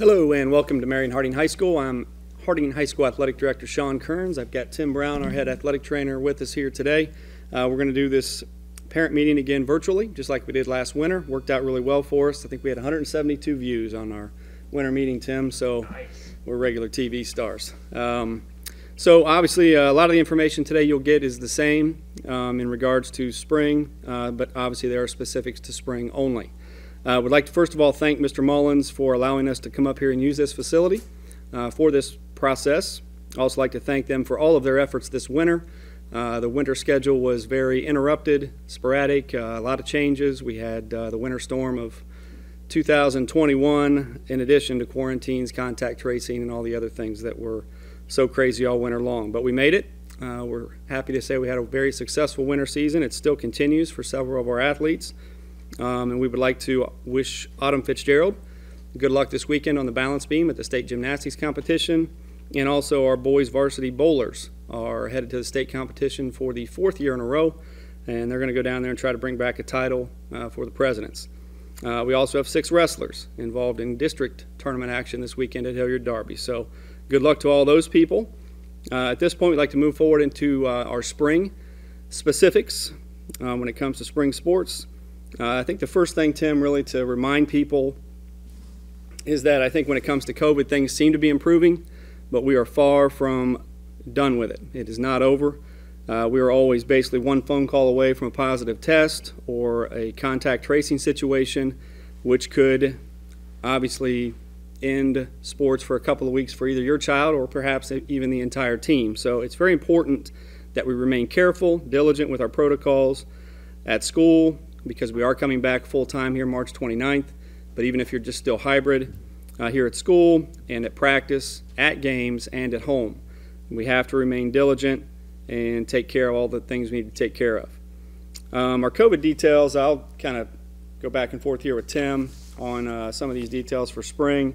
Hello and welcome to Marion Harding High School. I'm Harding High School Athletic Director Sean Kearns. I've got Tim Brown, our head athletic trainer, with us here today. We're going to do this parent meeting again virtually, just like we did last winter. Worked out really well for us. I think we had 172 views on our winter meeting, Tim, so nice. We're regular TV stars. So obviously a lot of the information today you'll get is the same in regards to spring, but obviously there are specifics to spring only. Would like to first of all thank Mr. Mullins for allowing us to come up here and use this facility for this process. Also like to thank them for all of their efforts this winter. The winter schedule was very interrupted, sporadic, a lot of changes. We had the winter storm of 2021 in addition to quarantines, contact tracing, and all the other things that were so crazy all winter long. But we made it. We're happy to say we had a very successful winter season. It still continues for several of our athletes. And we would like to wish Autumn Fitzgerald good luck this weekend on the balance beam at the state gymnastics competition. And also our boys varsity bowlers are headed to the state competition for the 4th year in a row. And they're going to go down there and try to bring back a title for the presidents. We also have 6 wrestlers involved in district tournament action this weekend at Hilliard Derby. So good luck to all those people. At this point, we'd like to move forward into our spring specifics when it comes to spring sports. I think the first thing, Tim, really to remind people is that I think when it comes to COVID, things seem to be improving, but we are far from done with it. It is not over. We are always basically one phone call away from a positive test or a contact tracing situation, which could obviously end sports for a couple of weeks for either your child or perhaps even the entire team. So it's very important that we remain careful, diligent with our protocols at school, because we are coming back full-time here March 29th. But even if you're just still hybrid here at school and at practice, at games, and at home, we have to remain diligent and take care of all the things we need to take care of. Our COVID details, I'll kind of go back and forth here with Tim on some of these details for spring.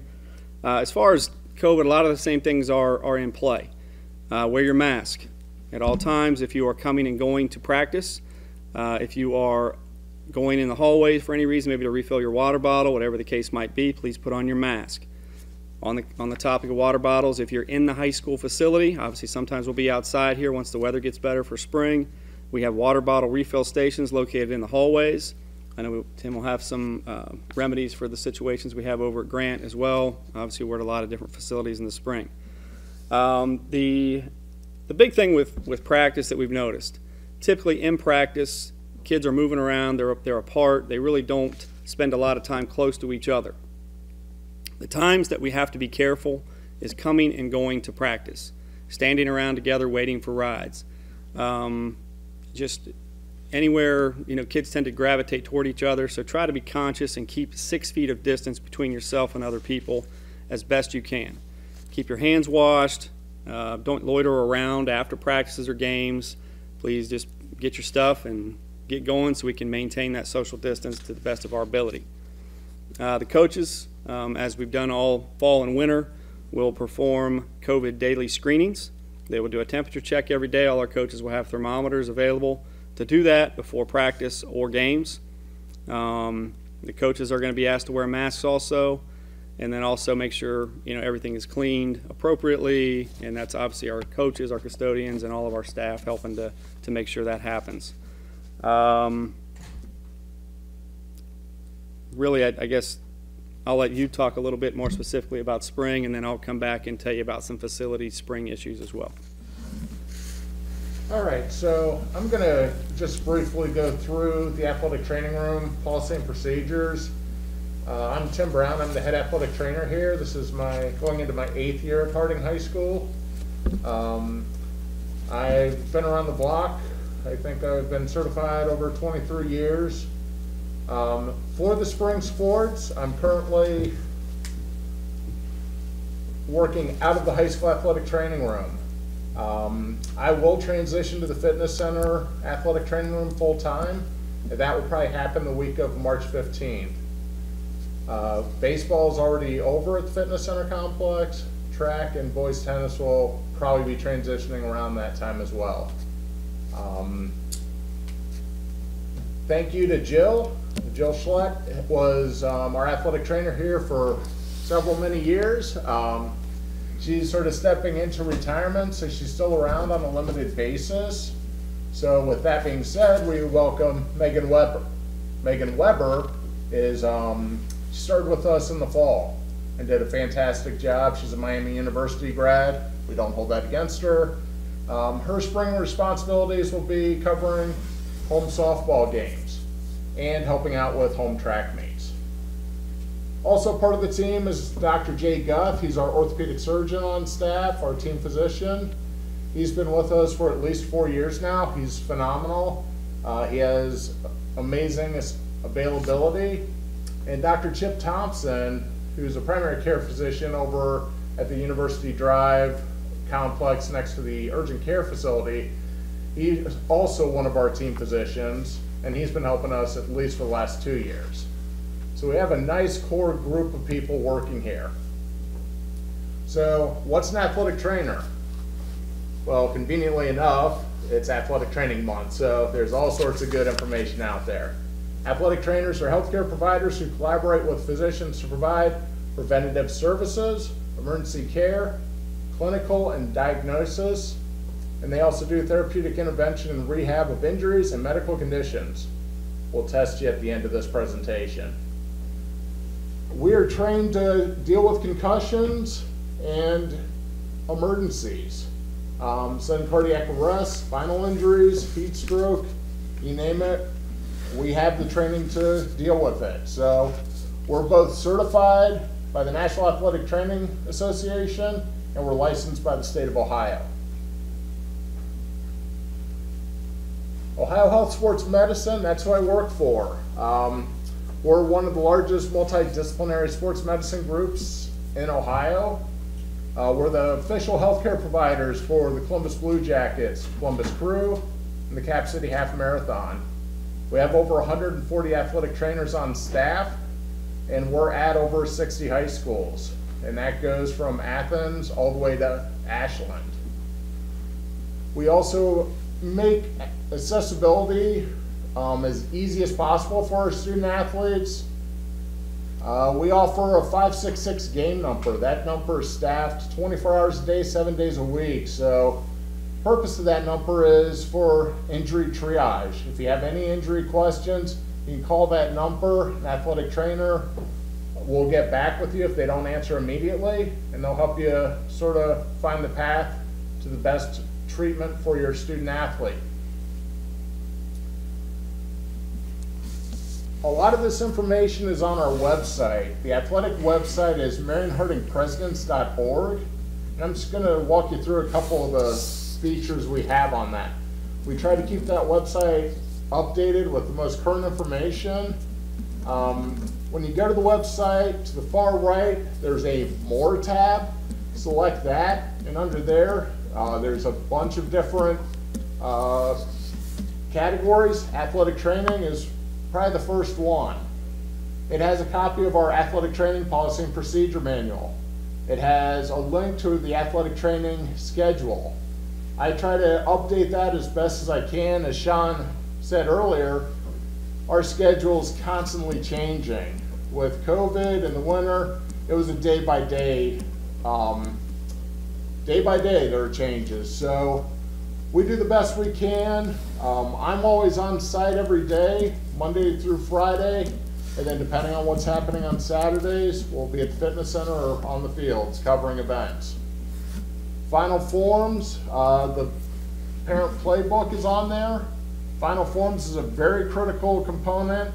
As far as COVID, a lot of the same things are in play. Wear your mask at all times if you are coming and going to practice. If you are going in the hallways for any reason, maybe to refill your water bottle, whatever the case might be, please put on your mask. On the topic of water bottles, if you're in the high school facility, obviously sometimes we'll be outside here once the weather gets better for spring. We have water bottle refill stations located in the hallways. I know Tim will have some remedies for the situations we have over at Grant as well. Obviously we're at a lot of different facilities in the spring. The big thing with practice that we've noticed, typically in practice, kids are moving around, they're apart, they really don't spend a lot of time close to each other. The times that we have to be careful is coming and going to practice, standing around together waiting for rides. Just anywhere, kids tend to gravitate toward each other, so try to be conscious and keep 6 feet of distance between yourself and other people as best you can. Keep your hands washed, don't loiter around after practices or games. Please just get your stuff and get going so we can maintain that social distance to the best of our ability. The coaches, as we've done all fall and winter, will perform COVID daily screenings. They will do a temperature check every day. All our coaches will have thermometers available to do that before practice or games. The coaches are going to be asked to wear masks also, and then also make sure everything is cleaned appropriately, and that's obviously our coaches, our custodians, and all of our staff helping to make sure that happens. Really, I guess I'll let you talk a little bit more specifically about spring, and then I'll come back and tell you about some facility spring issues as well. All right, so I'm going to just briefly go through the athletic training room policy and procedures. I'm Tim Brown. I'm the head athletic trainer here. This is going into my 8th year at Harding High School. I've been around the block. I think I've been certified over 23 years. For the spring sports, I'm currently working out of the high school athletic training room. I will transition to the fitness center athletic training room full time. That will probably happen the week of March 15th. Baseball is already over at the fitness center complex. Track and boys tennis will probably be transitioning around that time as well. Thank you to Jill. Jill Schleck was our athletic trainer here for many years. She's sort of stepping into retirement, so she's still around on a limited basis. So with that being said, we welcome Megan Weber. Megan Weber is, she started with us in the fall and did a fantastic job. She's a Miami University grad. We don't hold that against her. Her spring responsibilities will be covering home softball games and helping out with home track meets. Also part of the team is Dr. Jay Guff. He's our orthopedic surgeon on staff, our team physician. He's been with us for at least 4 years now. He's phenomenal. He has amazing availability. And Dr. Chip Thompson, who's a primary care physician over at the University Drive complex next to the urgent care facility, he's also one of our team physicians, and he's been helping us at least for the last 2 years. So we have a nice core group of people working here. So what's an athletic trainer? Well, conveniently enough, it's athletic training month, so there's all sorts of good information out there. Athletic trainers are healthcare providers who collaborate with physicians to provide preventative services, emergency care, clinical and diagnosis, and they also do therapeutic intervention and rehab of injuries and medical conditions. We'll test you at the end of this presentation. We are trained to deal with concussions and emergencies, sudden cardiac arrest, spinal injuries, heat stroke, you name it. We have the training to deal with it. So we're both certified by the National Athletic Training Association, and we're licensed by the state of Ohio. Ohio Health Sports Medicine, that's who I work for. We're one of the largest multidisciplinary sports medicine groups in Ohio. We're the official healthcare providers for the Columbus Blue Jackets, Columbus Crew, and the Cap City Half Marathon. We have over 140 athletic trainers on staff, and we're at over 60 high schools. And that goes from Athens all the way to Ashland. We also make accessibility as easy as possible for our student athletes. We offer a 566 game number. That number is staffed 24 hours a day, 7 days a week. So the purpose of that number is for injury triage. If you have any injury questions, you can call that number. An athletic trainer will get back with you if they don't answer immediately, and they'll help you sort of find the path to the best treatment for your student athlete. A lot of this information is on our website. The athletic website is marionhardingpresidents.org, and I'm just going to walk you through a couple of the features we have on that. We try to keep that website updated with the most current information. When you go to the website, to the far right, there's a More tab. Select that, and under there, there's a bunch of different categories. Athletic training is probably the first one. It has a copy of our athletic training policy and procedure manual. It has a link to the athletic training schedule. I try to update that as best as I can. As Sean said earlier, our schedule is constantly changing. With COVID in the winter, it was a day by day there are changes. So we do the best we can. I'm always on site every day, Monday through Friday, and then depending on what's happening on Saturdays, we'll be at the fitness center or on the fields covering events. Final forms, the parent playbook is on there. Final forms is a very critical component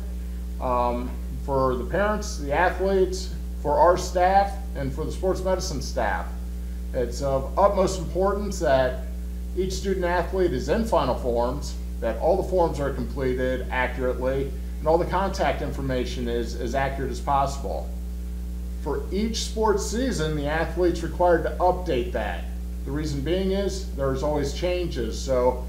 for the parents, the athletes, for our staff, and for the sports medicine staff. It's of utmost importance that each student athlete is in final forms, that all the forms are completed accurately, and all the contact information is as accurate as possible. For each sports season, the athlete's required to update that. The reason being is there's always changes. So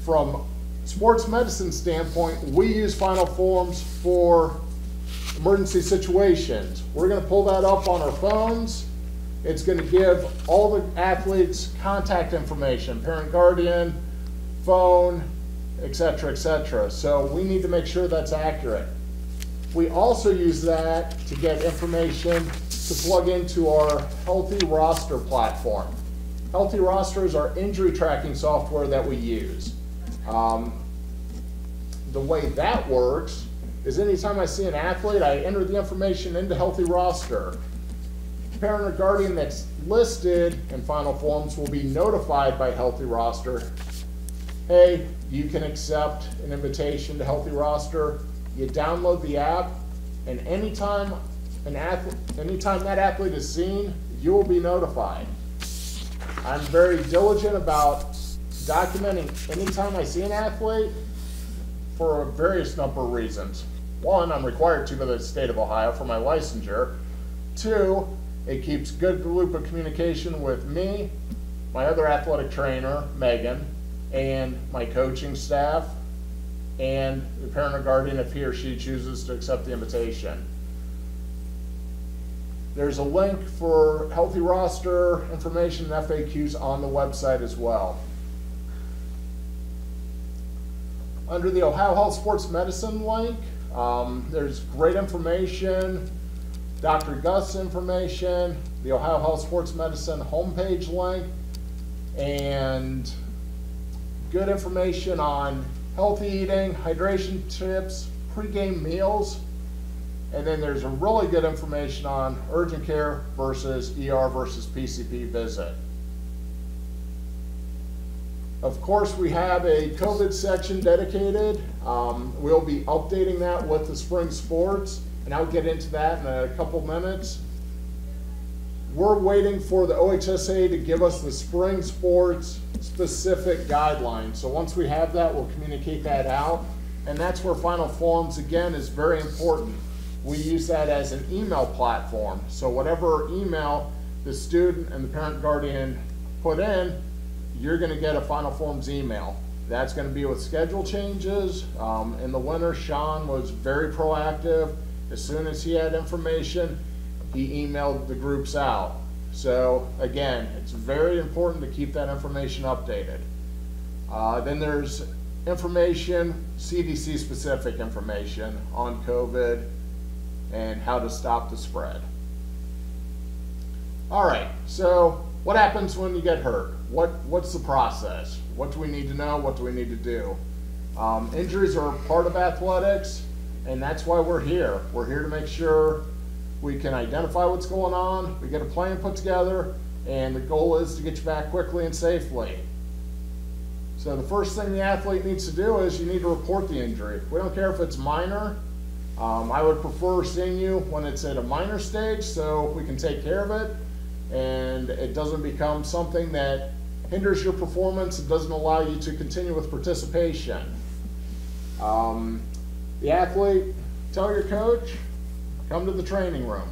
from sports medicine standpoint, we use final forms for emergency situations. We're going to pull that up on our phones. It's going to give all the athletes contact information, parent, guardian, phone, etc., etc. So we need to make sure that's accurate. We also use that to get information to plug into our Healthy Roster platform. Healthy Roster is our injury tracking software that we use. The way that works is anytime I see an athlete, I enter the information into Healthy Roster. Parent or guardian that's listed in final forms will be notified by Healthy Roster. Hey, you can accept an invitation to Healthy Roster. You download the app, and anytime that athlete is seen, you will be notified. I'm very diligent about documenting anytime I see an athlete for a various number of reasons. One, I'm required to by the state of Ohio for my licensure. Two, it keeps good loop of communication with me, my other athletic trainer, Megan, and my coaching staff, and the parent or guardian if he or she chooses to accept the invitation. There's a link for Healthy Roster information and FAQs on the website as well. Under the Ohio Health Sports Medicine link, there's great information, Dr. Guff's information, the Ohio Health Sports Medicine homepage link, and good information on healthy eating, hydration tips, pregame meals, and then there's a really good information on urgent care versus ER versus PCP visit. Of course, we have a COVID section dedicated. We'll be updating that with the spring sports, and I'll get into that in a couple minutes. We're waiting for the OHSA to give us the spring sports specific guidelines. So once we have that, we'll communicate that out. And that's where final forms, again, is very important. We use that as an email platform. So whatever email the student and the parent guardian put in, you're going to get a final forms email. That's going to be with schedule changes. In the winter, Sean was very proactive. As soon as he had information, he emailed the groups out. So again, it's very important to keep that information updated. Then there's information, CDC specific information on COVID and how to stop the spread. All right, so what happens when you get hurt? What's the process? What do we need to know? What do we need to do? Injuries are part of athletics, and that's why we're here. We're here to make sure we can identify what's going on, we get a plan put together, and the goal is to get you back quickly and safely. So the first thing the athlete needs to do is you need to report the injury. We don't care if it's minor. I would prefer seeing you when it's at a minor stage so we can take care of it and it doesn't become something that hinders your performance. It doesn't allow you to continue with participation. The athlete, tell your coach, come to the training room.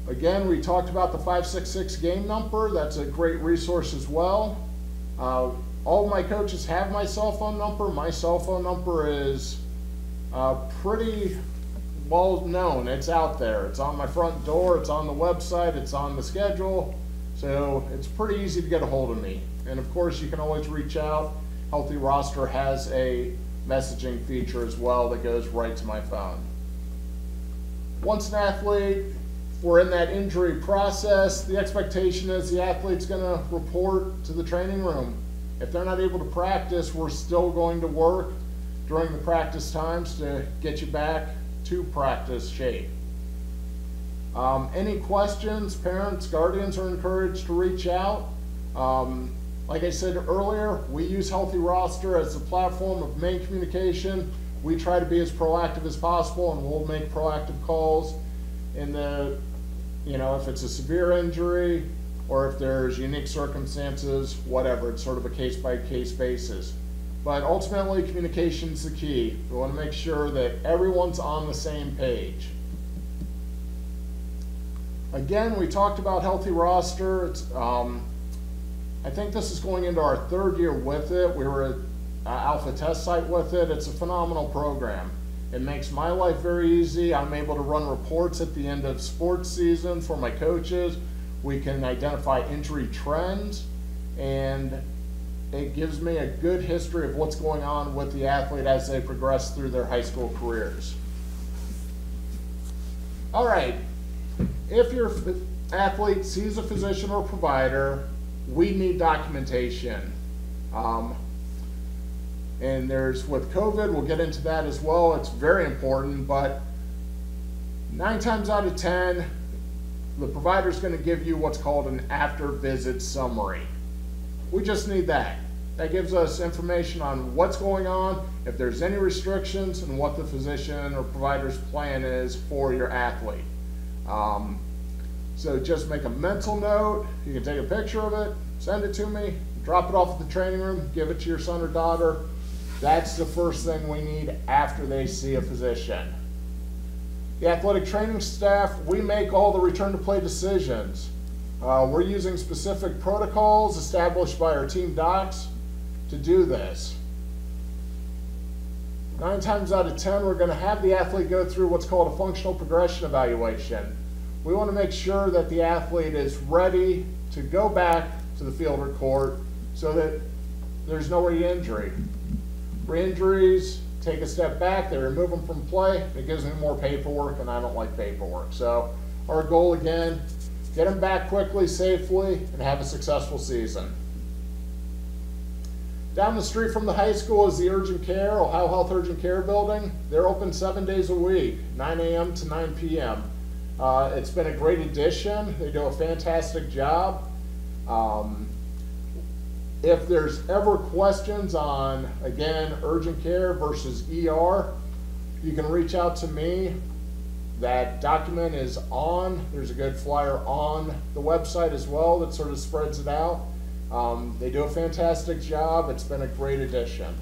Again, we talked about the 566 game number. That's a great resource as well. All of my coaches have my cell phone number. My cell phone number is pretty well known. It's out there. It's on my front door. It's on the website. It's on the schedule. So it's pretty easy to get a hold of me. And of course, you can always reach out. Healthy Roster has a messaging feature as well that goes right to my phone. Once an athlete, we're in that injury process, the expectation is the athlete's going to report to the training room. If they're not able to practice, we're still going to work during the practice times to get you back to practice shape. Any questions, parents, guardians are encouraged to reach out. Like I said earlier, we use Healthy Roster as the platform of main communication. We try to be as proactive as possible, and we'll make proactive calls in the, if it's a severe injury or if there's unique circumstances, whatever. It's sort of a case-by-case basis. But ultimately, communication is the key. We want to make sure that everyone's on the same page. Again, we talked about Healthy Roster. It's, I think this is going into our third year with it. We were at alpha test site with it. It's a phenomenal program. It makes my life very easy. I'm able to run reports at the end of sports season for my coaches. We can identify injury trends, and it gives me a good history of what's going on with the athlete as they progress through their high school careers. All right, if your athlete sees a physician or provider, we need documentation. And there's, with COVID, we'll get into that as well, it's very important, but 9 times out of 10, the provider's going to give you what's called an after-visit summary. We just need that. That gives us information on what's going on, if there's any restrictions, and what the physician or provider's plan is for your athlete. So just make a mental note. You can take a picture of it, send it to me, drop it off at the training room, give it to your son or daughter. That's the first thing we need after they see a physician. The athletic training staff, we make all the return to play decisions. We're using specific protocols established by our team docs to do this. 9 times out of 10, we're going to have the athlete go through what's called a functional progression evaluation. We want to make sure that the athlete is ready to go back to the field or court so that there's no re-injury. Re-injuries take a step back, they remove them from play, it gives me more paperwork, and I don't like paperwork. So our goal again, get them back quickly, safely, and have a successful season. Down the street from the high school is the Urgent Care, Ohio Health Urgent Care building. They're open 7 days a week, 9 a.m. to 9 p.m. It's been a great addition. They do a fantastic job. If there's ever questions on, again, urgent care versus ER, you can reach out to me. That document is on. There's a good flyer on the website as well that sort of spreads it out. They do a fantastic job. It's been a great addition.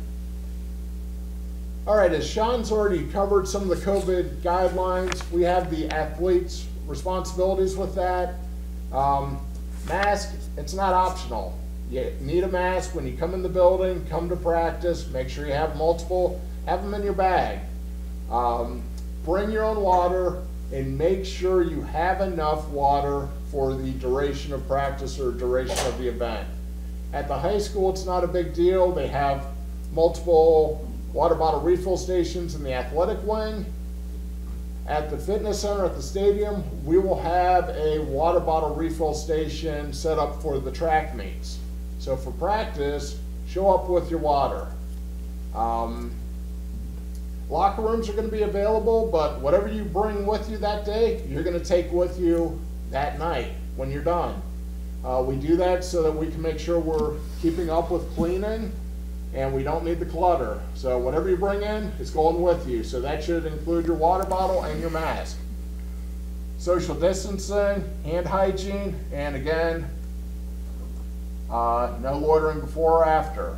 All right, as Sean's already covered some of the COVID guidelines, we have the athlete's responsibilities with that. Mask, it's not optional. You need a mask when you come in the building, come to practice, make sure you have multiple, have them in your bag. Bring your own water and make sure you have enough water for the duration of practice or duration of the event. At the high school, it's not a big deal. They have multiple water bottle refill stations in the athletic wing. At the fitness center at the stadium, we will have a water bottle refill station set up for the track meets. So for practice, show up with your water. Locker rooms are going to be available, but whatever you bring with you that day, you're going to take with you that night when you're done. We do that so that we can make sure we're keeping up with cleaning and we don't need the clutter. So whatever you bring in is going with you. So that should include your water bottle and your mask. Social distancing, hand hygiene, and again, no loitering before or after.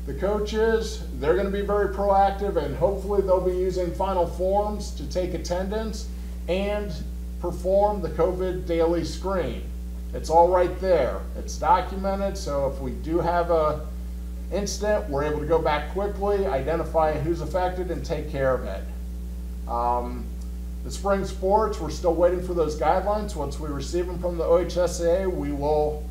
The coaches, they're going to be very proactive, and hopefully they'll be using final forms to take attendance and perform the COVID daily screen. It's all right there. It's documented, so if we do have a incident, we're able to go back quickly, identify who's affected, and take care of it. The spring sports, we're still waiting for those guidelines. Once we receive them from the OHSAA, we will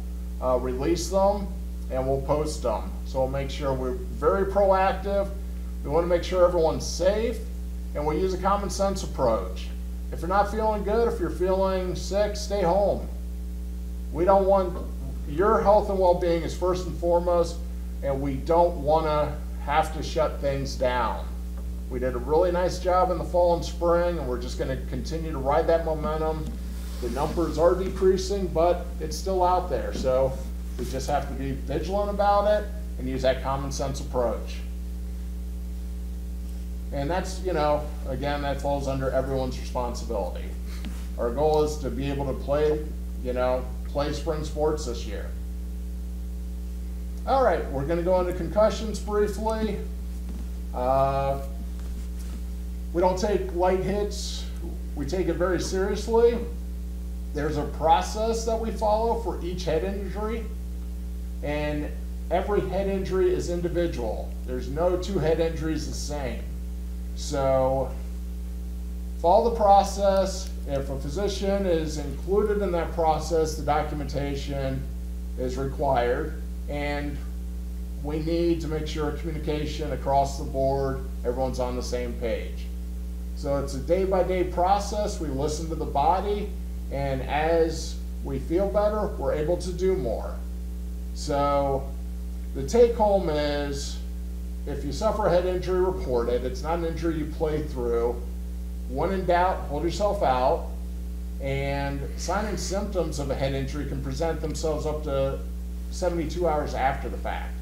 release them and we'll post them. So we'll make sure we're very proactive. We want to make sure everyone's safe, and we'll use a common sense approach. If you're not feeling good, if you're feeling sick, stay home. We don't want, your health and well-being is first and foremost, and we don't want to have to shut things down. We did a really nice job in the fall and spring, and we're just going to continue to ride that momentum. The numbers are decreasing, but it's still out there. So we just have to be vigilant about it and use that common sense approach. And that's, you know, again, that falls under everyone's responsibility. Our goal is to be able to play, play spring sports this year. All right, we're going to go into concussions briefly. We don't take light hits. We take it very seriously. There's a process that we follow for each head injury, and every head injury is individual. There's no two head injuries the same. So follow the process. If a physician is included in that process, the documentation is required, and we need to make sure communication across the board, everyone's on the same page. So it's a day-by-day process. We listen to the body, and as we feel better, we're able to do more. So the take-home is, if you suffer a head injury, report it. It's not an injury you play through. When in doubt, hold yourself out. And signs and symptoms of a head injury can present themselves up to 72 hours after the fact.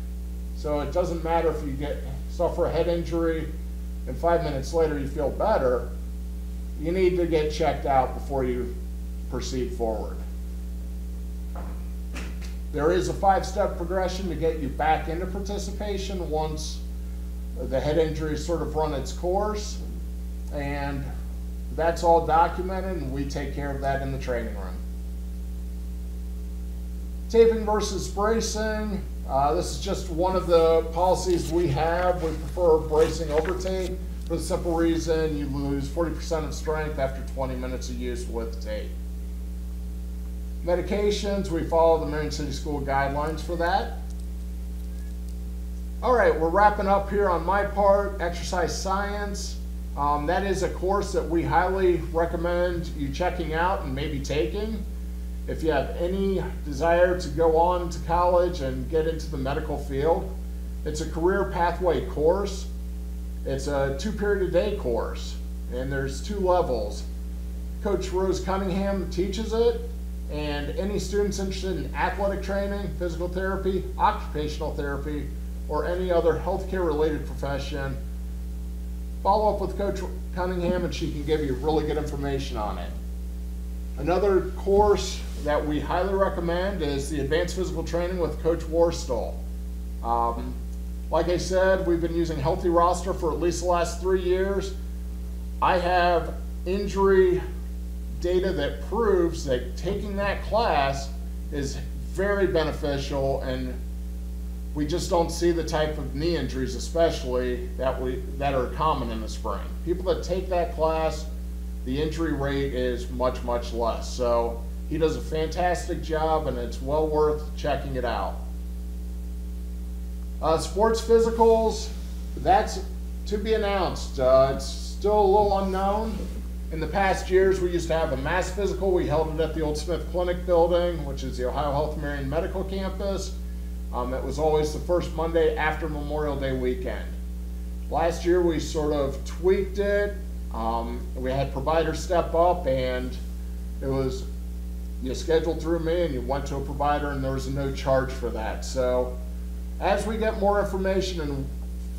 So it doesn't matter if you suffer a head injury and 5 minutes later you feel better. You need to get checked out before you proceed forward. There is a 5-step progression to get you back into participation once the head injury has sort of run its course, and that's all documented, and we take care of that in the training room. Taping versus bracing. This is just one of the policies we have. We prefer bracing over tape for the simple reason you lose 40% of strength after 20 minutes of use with tape. Medications, we follow the Marion City School guidelines for that. All right, we're wrapping up here on my part, exercise science. That is a course that we highly recommend you checking out and maybe taking. If you have any desire to go on to college and get into the medical field, it's a career pathway course. It's a 2-period-a-day course, and there's 2 levels. Coach Rose Cunningham teaches it, and any students interested in athletic training, physical therapy, occupational therapy, or any other healthcare related profession, follow up with Coach Cunningham and she can give you really good information on it. Another course that we highly recommend is the Advanced Physical Training with Coach Warstall. Like I said, we've been using Healthy Roster for at least the last 3 years. I have injury data that proves that taking that class is very beneficial, and we just don't see the type of knee injuries, especially that are common in the spring. People that take that class, the injury rate is much, much less. So he does a fantastic job, and it's well worth checking it out. Sports physicals, that's to be announced. It's still a little unknown. In the past years, we used to have a mass physical. We held it at the Old Smith Clinic building, which is the Ohio Health Marion Medical Campus. It was always the first Monday after Memorial Day weekend. Last year we sort of tweaked it. We had providers step up, and it was, you scheduled through me and you went to a provider, and there was no charge for that. So as we get more information and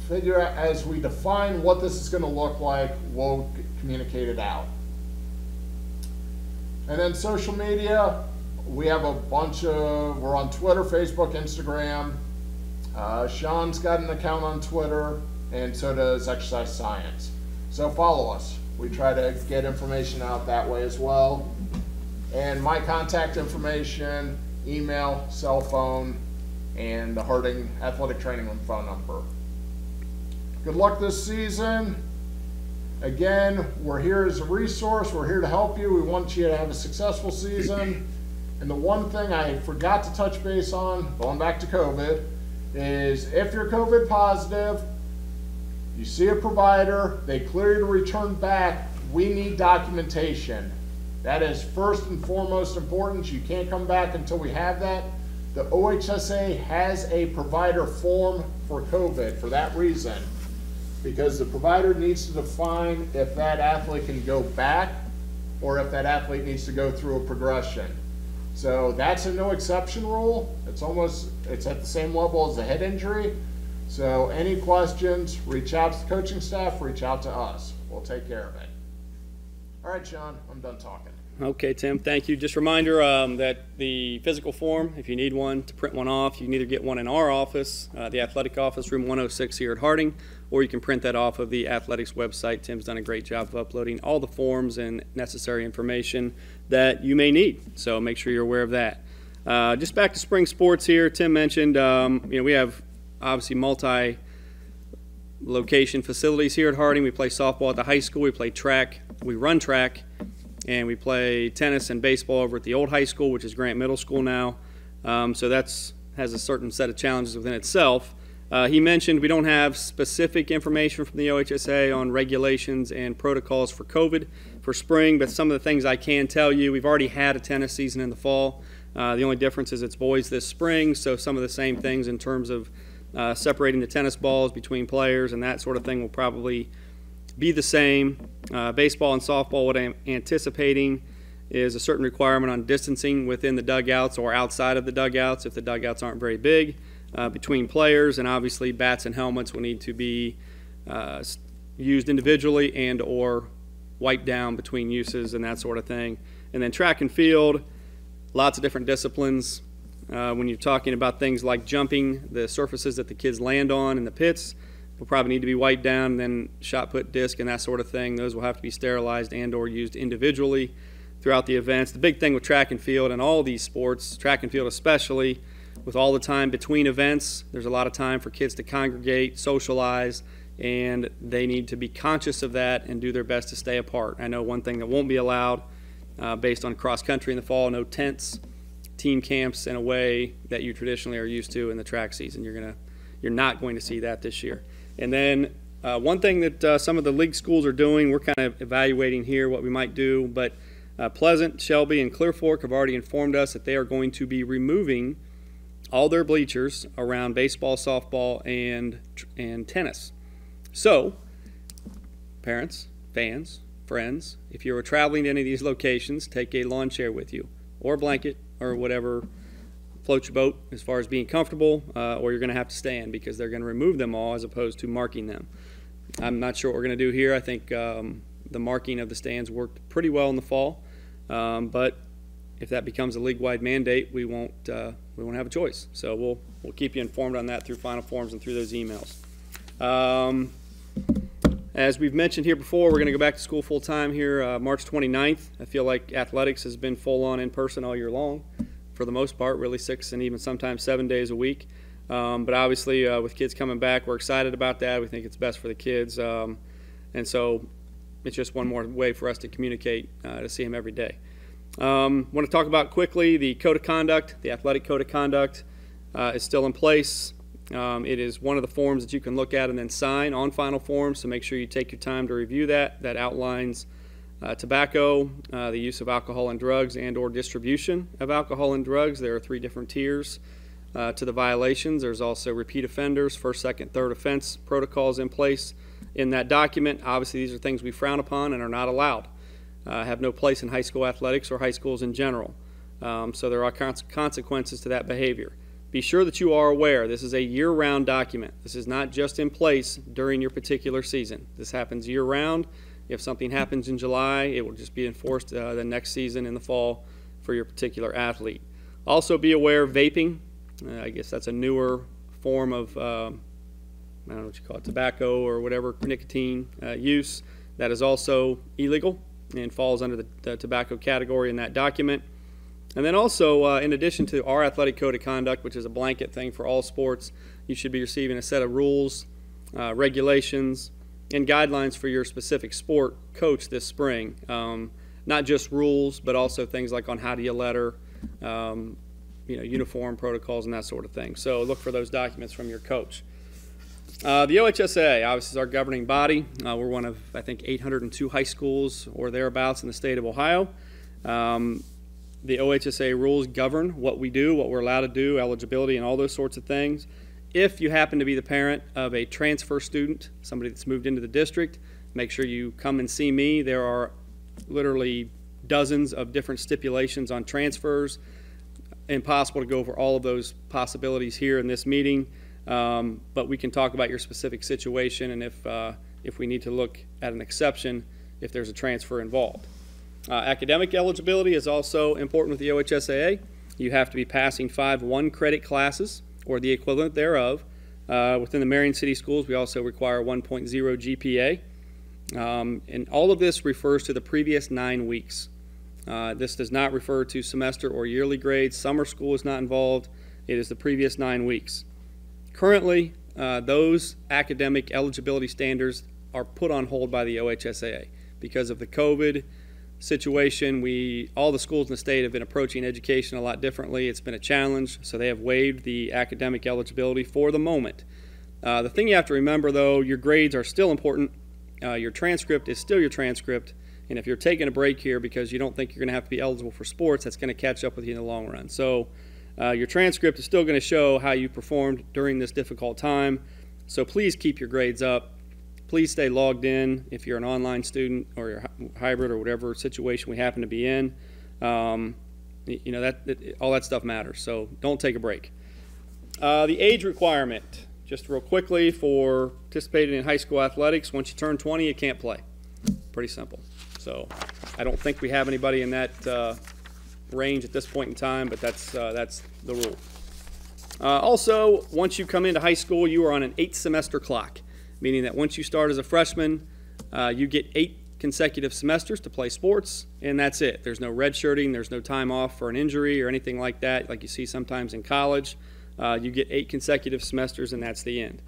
figure out, as we define what this is going to look like, we'll communicate it out. And then social media. We have a bunch of, we're on Twitter, Facebook, Instagram. Sean's got an account on Twitter, and so does Exercise Science. So follow us. We try to get information out that way as well. And my contact information, email, cell phone, and the Harding Athletic Training Room phone number. Good luck this season. Again, we're here as a resource. We're here to help you. We want you to have a successful season. And the one thing I forgot to touch base on, going back to COVID, is if you're COVID positive, you see a provider, they clear you to return back, we need documentation. That is first and foremost important. You can't come back until we have that. The OHSA has a provider form for COVID for that reason, because the provider needs to define if that athlete can go back or if that athlete needs to go through a progression. So that's a no exception rule. It's at the same level as a head injury. So any questions, reach out to the coaching staff, reach out to us. We'll take care of it. All right, Sean, I'm done talking. Okay, Tim, thank you. Just a reminder that the physical form, if you need one, to print one off, you can either get one in our office, the athletic office, room 106 here at Harding, or you can print that off of the athletics website. Tim's done a great job of uploading all the forms and necessary information that you may need, so make sure you're aware of that. Just back to spring sports here, Tim mentioned, we have obviously multi-location facilities here at Harding. We play softball at the high school, we play track, we run track, and we play tennis and baseball over at the old high school, which is Grant Middle School now. So that's has a certain set of challenges within itself. He mentioned we don't have specific information from the OHSA on regulations and protocols for COVID for spring, but some of the things I can tell you, we've already had a tennis season in the fall. The only difference is it's boys this spring, so some of the same things in terms of separating the tennis balls between players and that sort of thing will probably be the same. Baseball and softball, what I'm anticipating is a certain requirement on distancing within the dugouts or outside of the dugouts if the dugouts aren't very big between players, and obviously bats and helmets will need to be used individually and or wiped down between uses and that sort of thing. And then track and field, lots of different disciplines. When you're talking about things like jumping, the surfaces that the kids land on in the pits will probably need to be wiped down, and then shot put, disc, and that sort of thing. Those will have to be sterilized and or used individually throughout the events. The big thing with track and field and all these sports, track and field especially, with all the time between events, there's a lot of time for kids to congregate, socialize, and they need to be conscious of that and do their best to stay apart. I know one thing that won't be allowed based on cross country in the fall, no tents, team camps in a way that you traditionally are used to in the track season. You're not going to see that this year. And then one thing that some of the league schools are doing, we're kind of evaluating here what we might do, but Pleasant, Shelby, and Clear Fork have already informed us that they are going to be removing all their bleachers around baseball, softball, and tennis. So, parents, fans, friends, if you are traveling to any of these locations, take a lawn chair with you, or a blanket, or whatever floats your boat as far as being comfortable, or you're going to have to stand because they're going to remove them all as opposed to marking them. I'm not sure what we're going to do here. I think the marking of the stands worked pretty well in the fall, but if that becomes a league-wide mandate, we won't have a choice. So we'll keep you informed on that through final forms and through those emails. As we've mentioned here before, we're going to go back to school full-time here March 29th. I feel like athletics has been full-on in person all year long for the most part, really 6 and even sometimes 7 days a week. But obviously with kids coming back, we're excited about that. We think it's best for the kids. And so it's just one more way for us to communicate to see them every day. Want to talk about quickly the code of conduct. The athletic code of conduct is still in place. It is one of the forms that you can look at and then sign on final forms, so make sure you take your time to review that. That outlines tobacco, the use of alcohol and drugs, and or distribution of alcohol and drugs. There are 3 different tiers to the violations. There's also repeat offenders, first, second, third offense protocols in place in that document. Obviously, these are things we frown upon and are not allowed. Have no place in high school athletics or high schools in general. So there are consequences to that behavior. Be sure that you are aware this is a year-round document. This is not just in place during your particular season. This happens year-round. If something happens in July, it will just be enforced the next season in the fall for your particular athlete. Also be aware of vaping. I guess that's a newer form of, I don't know what you call it, tobacco or whatever, nicotine use. That is also illegal and falls under the tobacco category in that document. And then also, in addition to our athletic code of conduct, which is a blanket thing for all sports, you should be receiving a set of rules, regulations, and guidelines for your specific sport coach this spring. Not just rules, but also things like on how do you letter, uniform protocols and that sort of thing. So look for those documents from your coach. The OHSA, obviously, is our governing body. We're one of, I think, 802 high schools or thereabouts in the state of Ohio. The OHSA rules govern what we do, what we're allowed to do, eligibility, and all those sorts of things. If you happen to be the parent of a transfer student, somebody that's moved into the district, make sure you come and see me. There are literally dozens of different stipulations on transfers. Impossible to go over all of those possibilities here in this meeting, but we can talk about your specific situation and if we need to look at an exception if there's a transfer involved. Academic eligibility is also important with the OHSAA. You have to be passing 5 one-credit classes or the equivalent thereof. Within the Marion City Schools, we also require 1.0 GPA. And all of this refers to the previous 9 weeks. This does not refer to semester or yearly grades. Summer school is not involved. It is the previous 9 weeks. Currently, those academic eligibility standards are put on hold by the OHSAA because of the COVID situation. All the schools in the state have been approaching education a lot differently. It's been a challenge, so they have waived the academic eligibility for the moment. The thing you have to remember, though, your grades are still important. Your transcript is still your transcript. And if you're taking a break here because you don't think you're going to have to be eligible for sports, that's going to catch up with you in the long run. So your transcript is still going to show how you performed during this difficult time. So please keep your grades up. Please stay logged in if you're an online student or you're hybrid or whatever situation we happen to be in. You know, all that stuff matters. So don't take a break. The age requirement, just real quickly, for participating in high school athletics, once you turn 20, you can't play. Pretty simple. So I don't think we have anybody in that range at this point in time, but that's the rule. Also, once you come into high school, you are on an 8-semester clock, meaning that once you start as a freshman, you get 8 consecutive semesters to play sports, and that's it. There's no redshirting, there's no time off for an injury or anything like that, like you see sometimes in college. You get 8 consecutive semesters, and that's the end.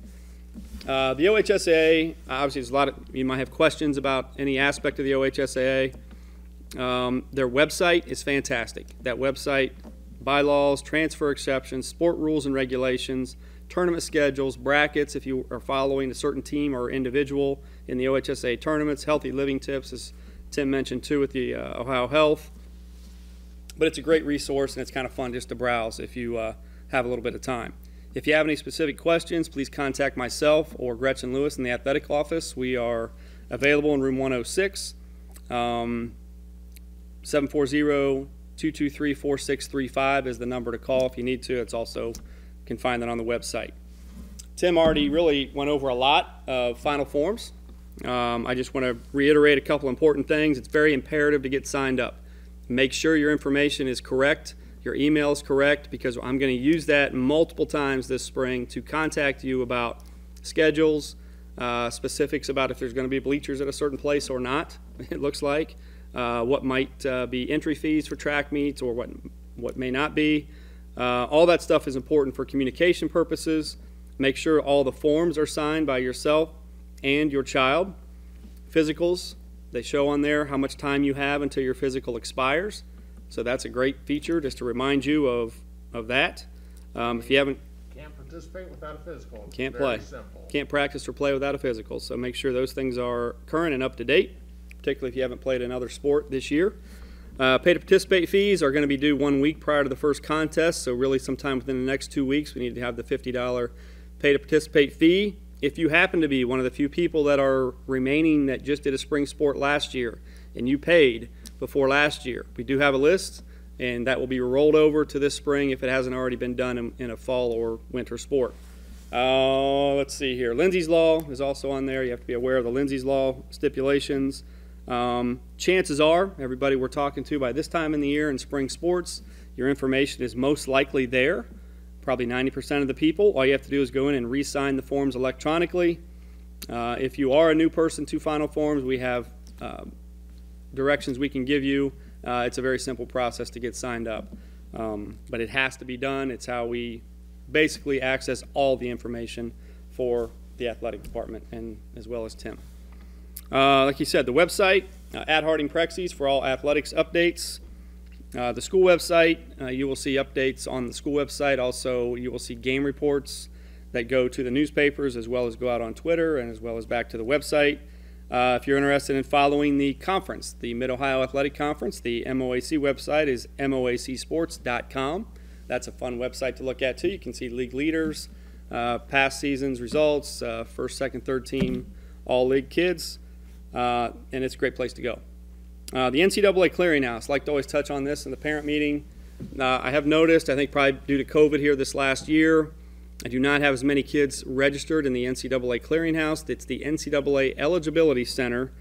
The OHSAA, obviously there's a lot of, you might have questions about any aspect of the OHSAA. Their website is fantastic. That website, bylaws, transfer exceptions, sport rules and regulations, tournament schedules, brackets if you are following a certain team or individual in the OHSAA tournaments, healthy living tips, as Tim mentioned too with the Ohio Health. But it's a great resource, and it's kind of fun just to browse if you have a little bit of time. If you have any specific questions, please contact myself or Gretchen Lewis in the athletic office. We are available in room 106, 740-223-4635 is the number to call if you need to. It's also, you can find that on the website. Tim already really went over a lot of final forms. I just want to reiterate a couple important things. It's very imperative to get signed up. Make sure your information is correct. Your email is correct, because I'm going to use that multiple times this spring to contact you about schedules, specifics about if there's going to be bleachers at a certain place or not, it looks like, what might be entry fees for track meets or what may not be. All that stuff is important for communication purposes. Make sure all the forms are signed by yourself and your child. Physicals, they show on there how much time you have until your physical expires. So that's a great feature just to remind you of that. If you haven't... Can't participate without a physical. It's can't very play. Simple. Can't practice or play without a physical. So make sure those things are current and up to date, particularly if you haven't played another sport this year. Pay to participate fees are going to be due 1 week prior to the first contest. So really sometime within the next 2 weeks, we need to have the $50 pay to participate fee. If you happen to be one of the few people that are remaining that just did a spring sport last year and you paid before last year, we do have a list, and that will be rolled over to this spring if it hasn't already been done in a fall or winter sport. Let's see here. Lindsay's Law is also on there. You have to be aware of the Lindsay's Law stipulations. Chances are, everybody we're talking to by this time in the year in spring sports, your information is most likely there. Probably 90% of the people. All you have to do is go in and re-sign the forms electronically. If you are a new person to Final Forms, we have directions we can give you. It's a very simple process to get signed up, but it has to be done. It's how we basically access all the information for the athletic department, and as well as Tim. Like you said, the website, at Harding Prexy's for all athletics updates. The school website, you will see updates on the school website. Also, you will see game reports that go to the newspapers, as well as go out on Twitter, and as well as back to the website. If you're interested in following the conference, the Mid-Ohio Athletic Conference, the MOAC website is moacsports.com. That's a fun website to look at, too. You can see league leaders, past seasons results, first, second, third team, all league kids, and it's a great place to go. The NCAA Clearinghouse, I like to always touch on this in the parent meeting. I have noticed, I think probably due to COVID here this last year, I do not have as many kids registered in the NCAA Clearinghouse. It's the Ncaa Eligibility Center.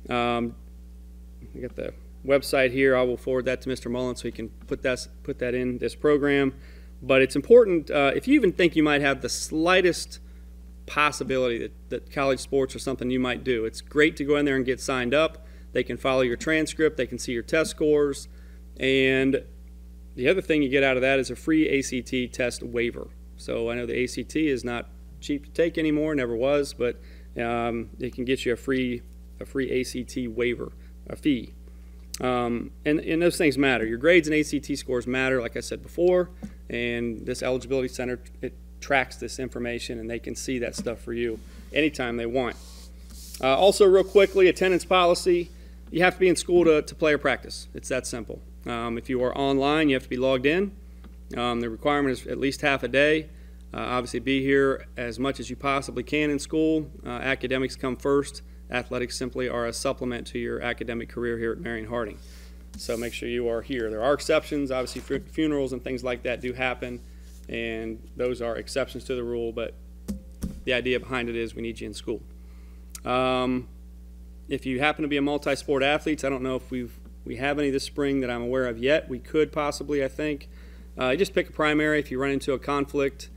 I got the website here. I will forward that to Mr. Mullen so he can put that in this program. But it's important, if you even think you might have the slightest possibility that college sports are something you might do, it's great to go in there and get signed up. They can follow your transcript. They can see your test scores. And the other thing you get out of that is a free ACT test waiver. So I know the ACT is not cheap to take anymore, never was, but it can get you a free ACT waiver, a fee. And those things matter. Your grades and ACT scores matter, like I said before, and this eligibility center, it tracks this information, and they can see that stuff for you anytime they want. Also, real quickly, attendance policy. You have to be in school to play or practice. It's that simple. If you are online, you have to be logged in. The requirement is at least half a day. Obviously, be here as much as you possibly can in school. Academics come first. Athletics simply are a supplement to your academic career here at Marion Harding. So make sure you are here. There are exceptions. Obviously, funerals and things like that do happen, and those are exceptions to the rule, but the idea behind it is we need you in school. If you happen to be a multi-sport athlete, I don't know if we have any this spring that I'm aware of yet. We could possibly, I think. You just pick a primary. If you run into a conflict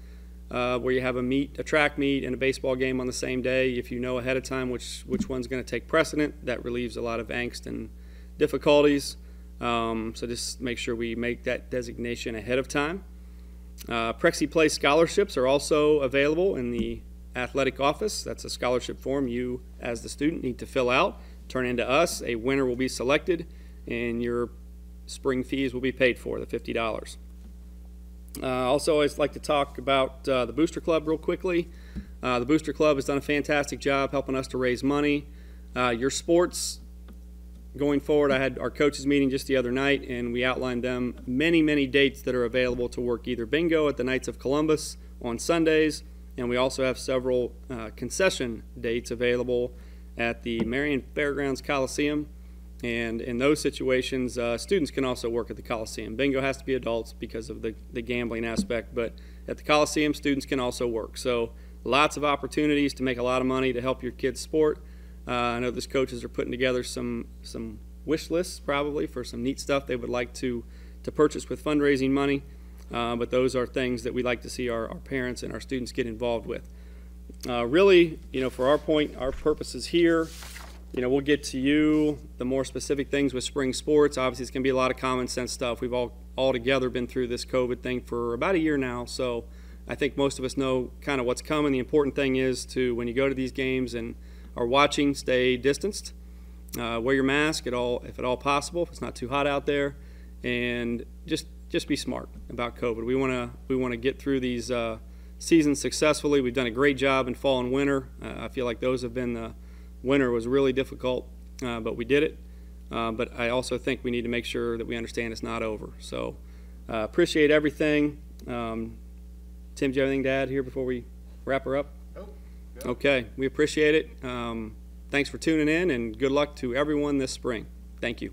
where you have a track meet and a baseball game on the same day, if you know ahead of time which one's going to take precedent, that relieves a lot of angst and difficulties. So just make sure we make that designation ahead of time. Prexy Play scholarships are also available in the athletic office. That's a scholarship form you, as the student, need to fill out, turn into us. A winner will be selected, and your spring fees will be paid for, the $50. Also, I always like to talk about the Booster Club real quickly. The Booster Club has done a fantastic job helping us to raise money. Your sports, going forward, I had our coaches meeting just the other night, and we outlined them many dates that are available to work either bingo at the Knights of Columbus on Sundays, and we also have several concession dates available at the Marion Fairgrounds Coliseum. And in those situations, students can also work at the Coliseum. Bingo has to be adults because of the gambling aspect, but at the Coliseum, students can also work. So lots of opportunities to make a lot of money to help your kids' sport. I know these coaches are putting together some wish lists probably for some neat stuff they would like to purchase with fundraising money. But those are things that we like to see our parents and our students get involved with. Really, for our purposes here, we'll get to you the more specific things with spring sports. Obviously, it's going to be a lot of common sense stuff. We've all together been through this COVID thing for about a year now, so I think most of us know kind of what's coming. The important thing is to, when you go to these games and are watching, stay distanced. Wear your mask if at all possible, if it's not too hot out there, and just be smart about COVID. We want to get through these seasons successfully. We've done a great job in fall and winter. I feel like those have been winter was really difficult, but we did it. But I also think we need to make sure that we understand it's not over. So appreciate everything. Tim, do you have anything to add here before we wrap her up? Nope. Okay, we appreciate it. Thanks for tuning in, and good luck to everyone this spring. Thank you.